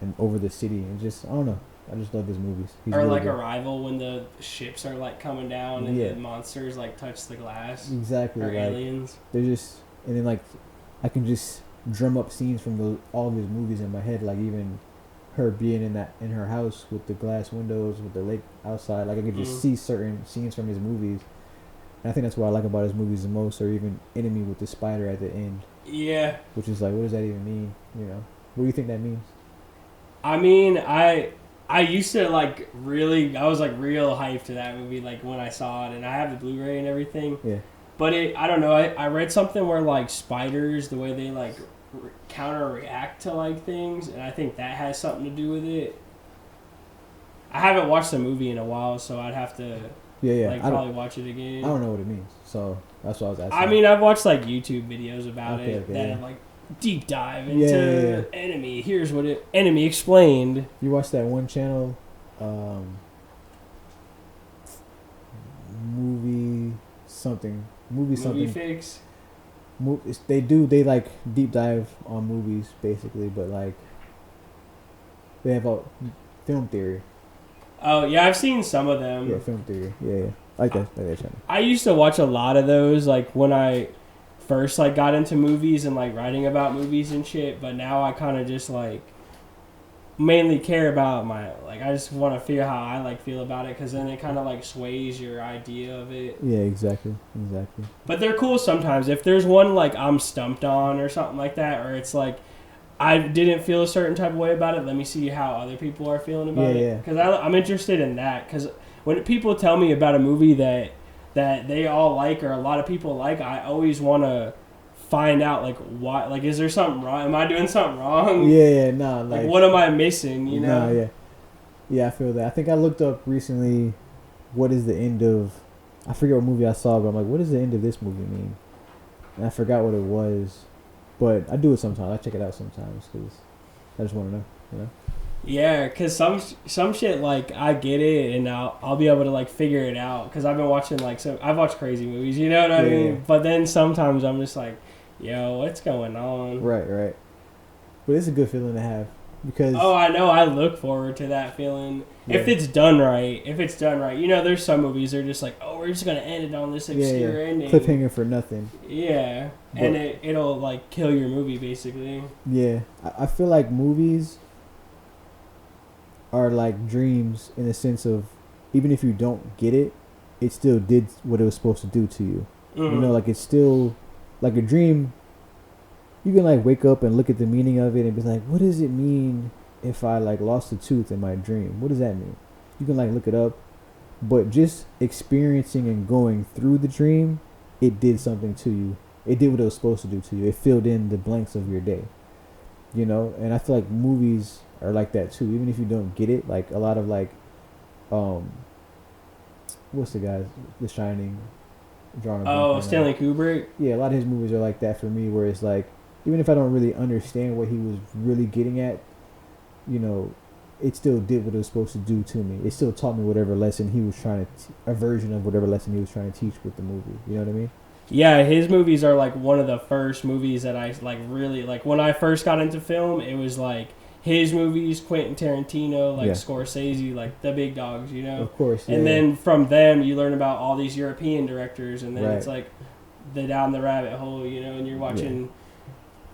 and over the city, and just, I don't know. I just love his movies. He's or really like good. Arrival, when the ships are like coming down and the monsters like touch the glass. Exactly. Or like, aliens. They're just, and then like I can just drum up scenes from all of his movies in my head. Like even her being in her house with the glass windows with the lake outside. Like I can just see certain scenes from his movies. And I think that's what I like about his movies the most. Or even Enemy with the spider at the end. Yeah. Which is like, what does that even mean? You know, what do you think that means? I mean, I used to like really, I was like real hyped to that movie, like when I saw it, and I have the Blu-ray and everything. Yeah. But I don't know, I read something where like spiders, the way they like counter-react to like things, and I think that has something to do with it. I haven't watched the movie in a while, so I'd have to like probably watch it again. I don't know what it means, so that's what I was asking. I mean, I've watched like YouTube videos about it that like deep dive into Enemy. Here's what Enemy explained. You watch that one channel, movie fix. They like deep dive on movies basically, but like they have a film theory. Oh yeah, I've seen some of them. Yeah, film theory. Yeah. I like that channel. I used to watch a lot of those, like when I first like got into movies and like writing about movies and shit. But now I kind of just like mainly care about I just want to figure how I like feel about it, because then it kind of like sways your idea of it. Yeah, exactly. But they're cool sometimes. If there's one like I'm stumped on or something like that, or it's like I didn't feel a certain type of way about it, let me see how other people are feeling about it. Because I'm interested in that. Because when people tell me about a movie that they all like, or a lot of people like, I always want to find out like why. Like, is there something wrong? Am I doing something wrong? Like what am I missing? You know? Yeah, I feel that. I think I looked up recently, what is the end of? I forget what movie I saw, but I'm like, what does the end of this movie mean? And I forgot what it was. But I do it sometimes. I check it out sometimes because I just want to know. You know? Yeah, cause some shit like I get it and I'll be able to like figure it out because I've been watching like I've watched crazy movies, you know what I mean? Yeah. But then sometimes I'm just like, yo, what's going on? Right. But it's a good feeling to have because. Oh, I know. I look forward to that feeling if it's done right. You know, there's some movies that are just like, oh, we're just gonna end it on this obscure ending, cliffhanger for nothing. Yeah, but, and it'll like kill your movie basically. Yeah, I feel like movies are like dreams in the sense of even if you don't get it, it still did what it was supposed to do to you. Mm-hmm. You know, like it's still like a dream. You can like wake up and look at the meaning of it and be like, what does it mean if I like lost a tooth in my dream? What does that mean? You can like look it up, but just experiencing and going through the dream, it did something to you. It did what it was supposed to do to you. It filled in the blanks of your day. You know, and I feel like movies are like that too. Even if you don't get it, like a lot of like, what's the guy, The Shining, Stanley Kubrick. Yeah, a lot of his movies are like that for me, where it's like, even if I don't really understand what he was really getting at, you know, it still did what it was supposed to do to me. It still taught me whatever lesson he was trying to, a version of whatever lesson he was trying to teach with the movie. You know what I mean? Yeah, his movies are like one of the first movies that I like really like. When I first got into film, it was like his movies, Quentin Tarantino, like Scorsese, like the big dogs, you know. Of course. Yeah, and then from them, you learn about all these European directors, and then it's like down the rabbit hole, you know. And you're watching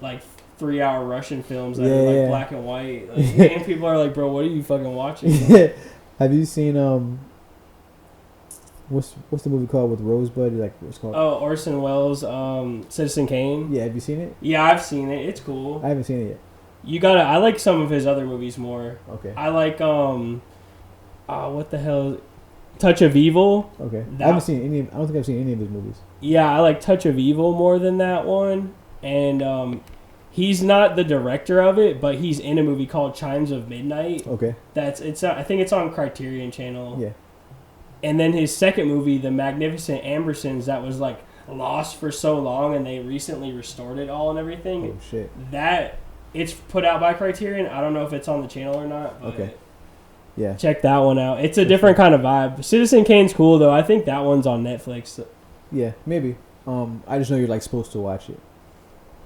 like 3-hour Russian films that are like black and white, like, and people are like, "Bro, what are you fucking watching?" Have you seen What's the movie called with Rosebud? Like what's called? Oh, Orson Welles, Citizen Kane. Yeah, have you seen it? Yeah, I've seen it. It's cool. I haven't seen it yet. You gotta. I like some of his other movies more. Okay. I like what the hell, Touch of Evil. Okay. I haven't seen any. I don't think I've seen any of his movies. Yeah, I like Touch of Evil more than that one, and he's not the director of it, but he's in a movie called Chimes of Midnight. Okay. I think it's on Criterion Channel. Yeah. And then his second movie, The Magnificent Ambersons, that was like lost for so long, and they recently restored it all and everything. Oh shit! It's put out by Criterion. I don't know if it's on the channel or not. But okay. Yeah. Check that one out. It's a different kind of vibe. Citizen Kane's cool though. I think that one's on Netflix. Yeah, maybe. I just know you're like supposed to watch it.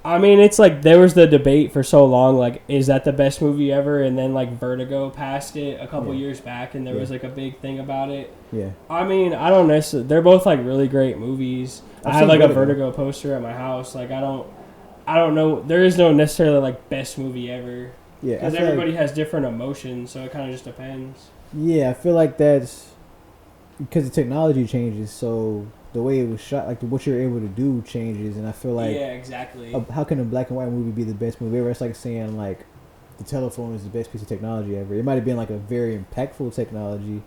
I mean, it's like there was the debate for so long, like, is that the best movie ever? And then like Vertigo passed it a couple years back, and there was like a big thing about it. Yeah. I mean, I don't necessarily. They're both like really great movies. I have like a Vertigo poster at my house. Like I don't know. There is no necessarily like best movie ever. Yeah. Because everybody has different emotions, so it kind of just depends. Yeah, I feel like that's because the technology changes, so the way it was shot, like what you're able to do changes, and I feel like exactly. How can a black and white movie be the best movie ever? It's like saying like the telephone is the best piece of technology ever. It might have been like a very impactful technology,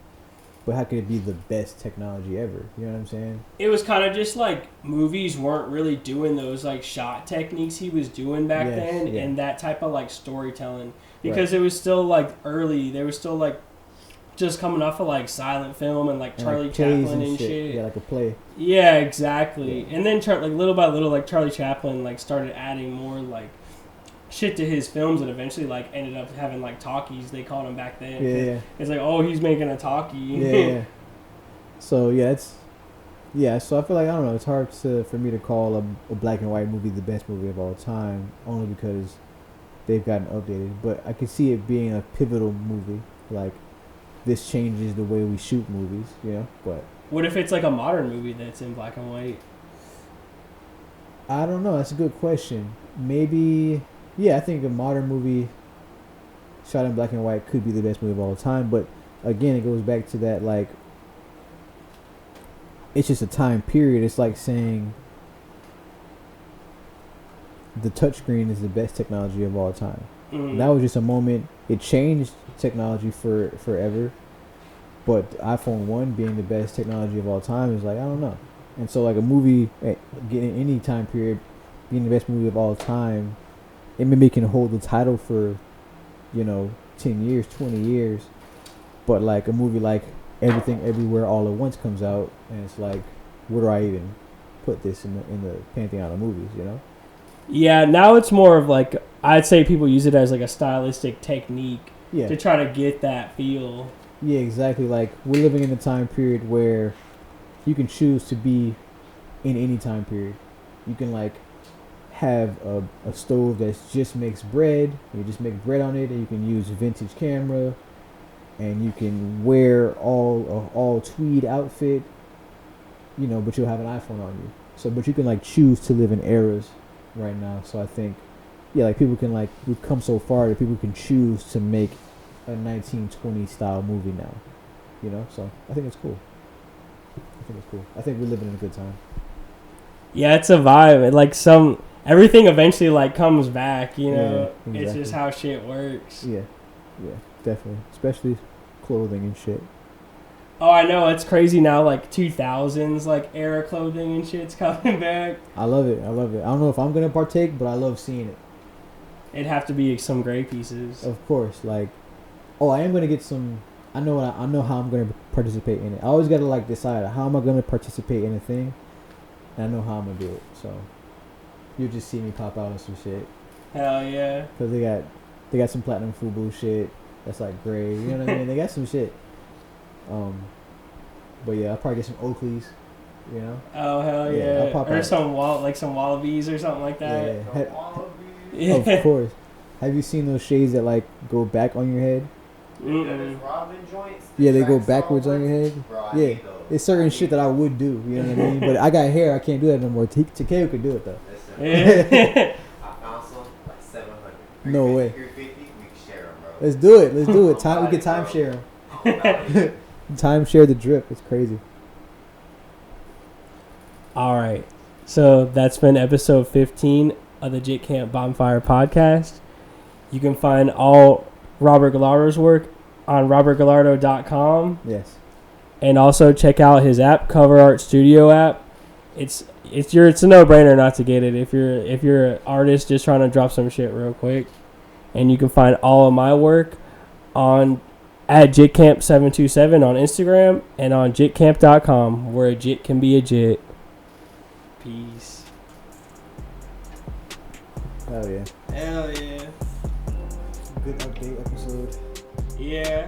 but how could it be the best technology ever? You know what I'm saying? It was kind of just like movies weren't really doing those like shot techniques he was doing back then, and that type of like storytelling, because it was still like early. They were still like just coming off of like silent film and like Charlie Chaplin and shit. Yeah, like a play. Yeah, exactly. Yeah. And then like little by little, like Charlie Chaplin like started adding more like shit to his films, and eventually like ended up having like talkies. They called them back then. Yeah. It's like, oh, he's making a talkie. Yeah. So So I feel like I don't know. It's hard for me to call a black and white movie the best movie of all time, only because they've gotten updated. But I could see it being a pivotal movie, like. This changes the way we shoot movies, you know. But what if it's like a modern movie that's in black and white? I don't know. That's a good question. Maybe, I think a modern movie shot in black and white could be the best movie of all time. But again, it goes back to that, like, it's just a time period. It's like saying the touchscreen is the best technology of all time. Mm-hmm. That was just a moment. It changed technology forever, but iPhone 1 being the best technology of all time is like, I don't know. And so like a movie getting any time period being the best movie of all time, it maybe can hold the title for 10 years, 20 years, but like a movie like Everything Everywhere All at Once comes out, and it's like, where do I even put this in the pantheon of movies, you know? Yeah, now it's more of like I'd say people use it as like a stylistic technique Yeah. to try to get that feel. Yeah, exactly. Like, we're living in a time period where you can choose to be in any time period. You can, like, have a stove that just makes bread. You just make bread on it, and you can use a vintage camera, and you can wear all tweed outfit, you know, but you'll have an iPhone on you. So, but you can, like, choose to live in eras right now. So I think, yeah, like, people can, like, we've come so far that people can choose to make a 1920 style movie now, you know. So I think it's cool. I think we're living in a good time. Yeah, it's a vibe. And like everything eventually like comes back, you know. Yeah, exactly. It's just how shit works. Yeah, definitely, especially clothing and shit. Oh, I know, it's crazy now. Like 2000s, like era clothing and shit's coming back. I love it. I don't know if I'm gonna partake, but I love seeing it. It'd have to be some gray pieces. Of course, like, I am gonna get some. I know how I'm gonna participate in it. I always gotta like decide how am I gonna participate in a thing, and I know how I'm gonna do it. So you'll just see me pop out of some shit. Hell yeah. Cause they got some platinum FUBU shit that's like gray. You know what I mean? They got some shit. But yeah, I'll probably get some Oakleys. You know? Oh hell yeah! Or some wallabies or something like that. Yeah. Of course. Have you seen those shades that like go back on your head? Yeah, they go backwards on your head. Yeah, it's certain shit that I would do. You know what I mean? But I got hair, I can't do that no more. Takeo could do it though. I found some like 700. No way. 350, we can share them, bro. Let's do it. We can time share them. Time share the drip. It's crazy. All right, so that's been episode 15 of the Jit Camp Bonfire podcast. You can find all Robert Gallardo's work on robertgallardo.com. Yes. And also check out his app, Cover Art Studio app. It's a no-brainer not to get it if you're an artist just trying to drop some shit real quick. And you can find all of my work at JitCamp727 on Instagram and on jitcamp.com, where a jit can be a jit. Peace. Hell yeah. Hell yeah. Good update episode. Yeah.